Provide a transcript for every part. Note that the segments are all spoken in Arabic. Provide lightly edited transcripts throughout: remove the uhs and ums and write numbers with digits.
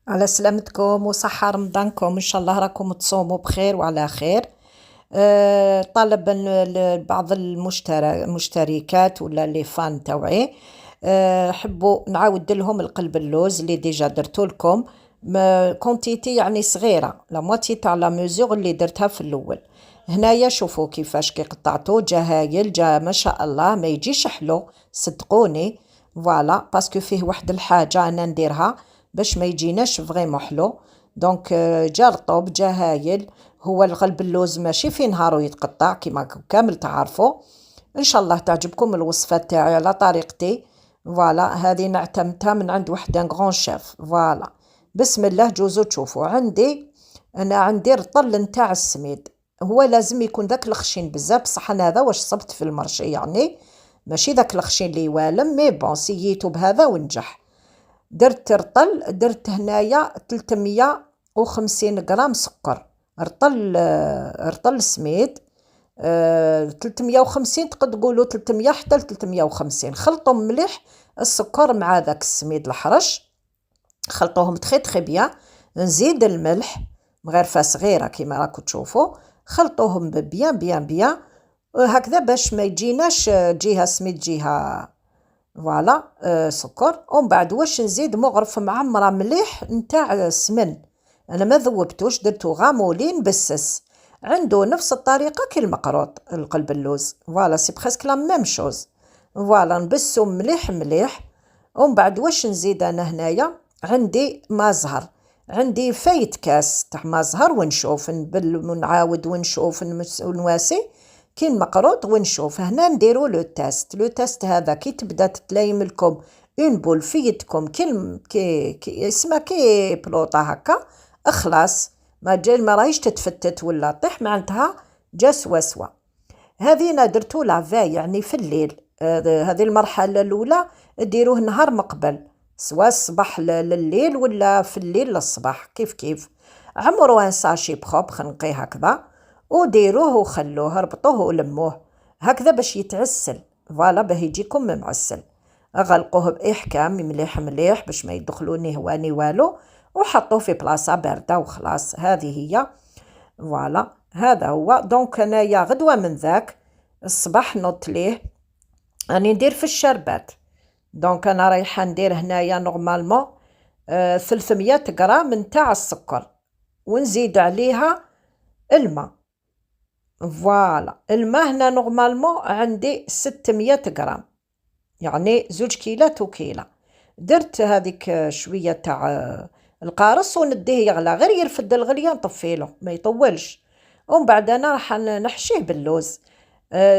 على سلامتكم وصحة رمضانكم إن شاء الله راكم تصوموا بخير وعلى خير. طالب بعض المشتركات ولا لي فان توعي. حبوا نعاود لهم القلب اللوز اللي ديجا درتو لكم. كونتيتي يعني صغيرة لا موتي تاع لا ميزور اللي درتها في الأول. هنايا شوفوا كيفاش كي قطعتو جا هايل، جا ما شاء الله، ما يجيش حلو صدقوني. فوالا باسكو فيه واحد الحاجة أنا نديرها باش ما يجيناش فريمون حلو. دونك جا رطب جا هايل. هو القلب اللوز ماشي في نهارو يتقطع كيما كامل تعرفوا. ان شاء الله تعجبكم الوصفه تاعي على طريقتي. فوالا هذه نعتمدها من عند واحد ان غران شيف. فوالا بسم الله جوزو تشوفوا انا عندي رطل نتاع السميد. هو لازم يكون ذاك الخشين بزاف، بصح انا هذا واش صبت في المرشي يعني ماشي ذاك الخشين اللي يوالم، مي بون سييتو بهذا ونجح. درت رطل، درت هنايا 350 غرام سكر. رطل سميد. 350 تقد تقولوا 300 حتى ل 350. خلطهم مليح السكر مع ذاك السميد الحرش، خلطوهم تخي تخي بيان. نزيد الملح مغرفة صغيرة كيما راكو تشوفوا. خلطوهم بيان بيان بيان هكذا باش ما يجيناش جهة سميد جهة. فوالا سكر. ومن بعد واش نزيد مغرف معمرة مليح نتاع السمن. انا ما ذوبتوش، درتو غامولين بسس. عنده نفس الطريقة كي المقروط القلب اللوز. فوالا سي بريسك لا ميم شوز. فوالا نبسو مليح مليح. ومن بعد واش نزيد انا هنايا عندي ما زهر، عندي فايت كاس تاع ما زهر ونشوف نبل ونعاود ونشوف ونواسي كي المقروط ونشوف. هنا نديرو لو تيست هذا كي تبدا تتلايم لكم اون بول في يدكم كي اسمها كي بلوطه هكا اخلاص. ما راهيش تتفتت ولا طيح معناتها جا سوا. هذه انا درتو لافاي يعني في الليل. هذه المرحله الاولى ديروه نهار مقبل، سواء الصباح لليل ولا في الليل للصباح كيف كيف. عمروه ان ساشي بخوب خنقيه هكذا وديروه وخلوه ربطوه ولموه هكذا باش يتعسل. فوالا باه يجيكم معسل. غلقوه باحكام مليح مليح باش ما يدخلوني هواني والو، وحطوه في بلاصه بارده وخلاص. هذه هي. فوالا هذا هو. دونك انايا غدوه من ذاك الصباح نوضت ليه راني ندير في الشربات. دونك انا رايحه ندير هنايا نورمالمون 300 غرام نتاع السكر، ونزيد عليها الماء. فوالا الماء هنا نورمالمون عندي 600 غرام، يعني 2 كيلات وكيلة. درت هذيك شوية تاع القارص ونديه يغلى، غير يرفد الغلية نطفيله ما يطولش. ومن بعد انا راح نحشيه باللوز.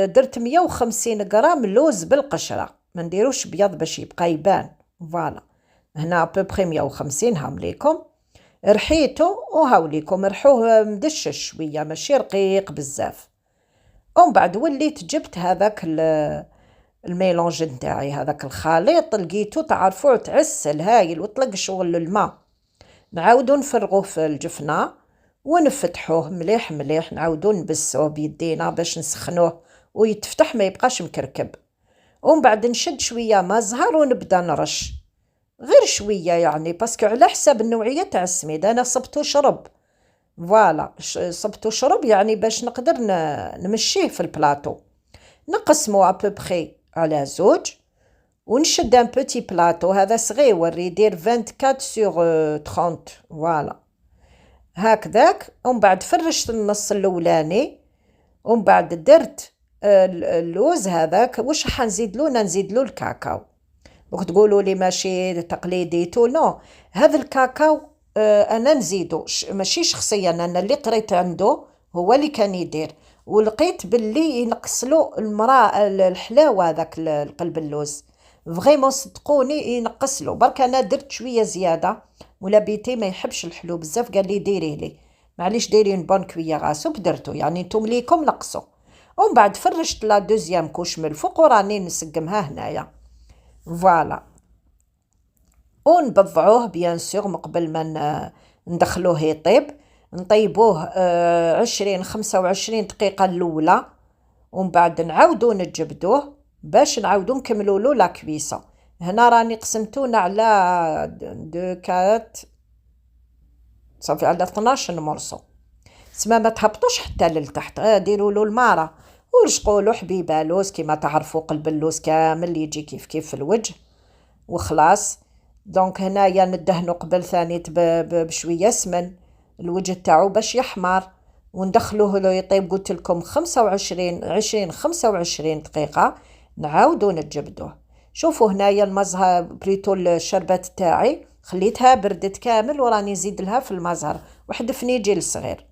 درت 150 غرام لوز بالقشرة، ما نديروش بيض باش يبقى يبان. فوالا هنا ببخي 150 هام ليكم. رحيته وهاوليكم رحوه مدشش شوية ماشي رقيق بزاف. ومن بعد وليت جبت هذاك الميلونج نتاعي، هذاك الخليط لقيتو تعرفوه تعسل هايل وطلق شغل الماء. نعاودو نفرغوه في الجفنة ونفتحوه مليح مليح، نعاودو نبسوه بيدينا باش نسخنوه ويتفتح ما يبقاش مكركب. ومن بعد نشد شوية ما زهر ونبدا نرش غير شوية يعني باسكو على حساب النوعية تاع السميد. انا صبتو شرب. فوالا صبتو شرب يعني باش نقدر نمشيه في البلاطو. نقسمو ابوبخي على 2 ونشد ان بوتي بلاطو هذا صغير يدير 24 سور 30. فوالا هكذاك. ومن بعد فرشت النص الاولاني. ومن بعد درت اللوز هذاك. واش حنزيدلو؟ نزيدلو الكاكاو. دوك تقولوا لي ماشي تقليدي تو نو. هذا الكاكاو انا نزيدو ماشي شخصيا، انا اللي قريت عنده هو اللي كان يدير، ولقيت باللي ينقصلو المراه الحلاوه هذاك القلب اللوز. فريمون صدقوني ينقصلو. برك انا درت شويه زياده، ولا بيتي ما يحبش الحلو بزاف قال لي ديريه لي معليش ديري بون كويا غاسو درتو يعني نتوم ليكم نقصوا. ومن بعد فرشت لا دوزيام كوش من الفوق وراني نسقمها هنايا. فوالا ونبضعوه بيان سور مقبل ما ندخلوه يطيب. نطيبوه 20-25 دقيقة الأولى. ومن بعد نعاودو نجبدوه باش نعاودو نكملو له لا كويسة. هنا راني قسمتونا على 2 4 صافي على 12 مرصو. تسمى ما تهبطوش حتى للتحت، ديروا له الماره ورشقوا له حبيبه لوز كيما تعرفوا، قلب اللوز كامل يجي كيف كيف في الوجه وخلاص. دونك هنايا ندهنوا قبل ثانيت بشويه سمن الوجه تاعو باش يحمر، وندخلوه له يطيب قلت لكم 25 دقيقه، نعاودو نتجبدوه. شوفوا هنايا المزهر بريتو الشربات تاعي خليتها بردت كامل، وراني نزيد لها في المزهر واحد فنيجيل صغير.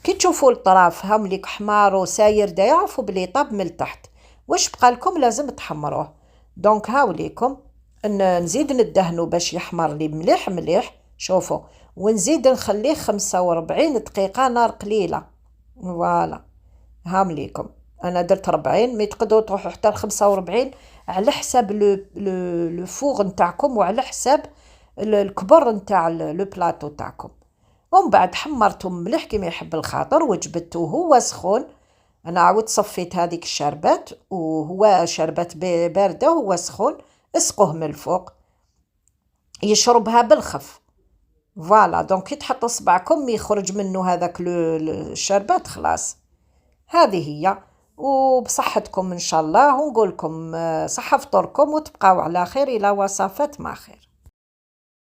كي تشوفوا الطراف هاهم ليك حمار وساير دا يعرفوا بلي طاب من التحت. واش بقى لكم؟ لازم تحمروه. دونك هاو ليكم نزيد ندهنو باش يحمر لي مليح مليح. شوفوا، ونزيد نخليه 45 دقيقة نار قليلة. فوالا، هام ليكم انا درت 40، مي تقدروا تروحوا حتى ل 45 على حساب لو فوغ نتاعكم وعلى حساب الكبر نتاع لو بلاطو تاعكم. ومن بعد حمرته مليح كيما يحب الخاطر وجبدته وهو سخون. انا عاود صفيت هذيك الشربات وهو شربات بارده وهو سخون، اسقوه من الفوق يشربها بالخف. فوالا، دونك كي تحطوا صبعكم يخرج منه هذاك الشربات خلاص. هذه هي، وبصحتكم ان شاء الله، ونقول لكم صحة فطوركم وتبقاو على خير الى وصفات مع خير.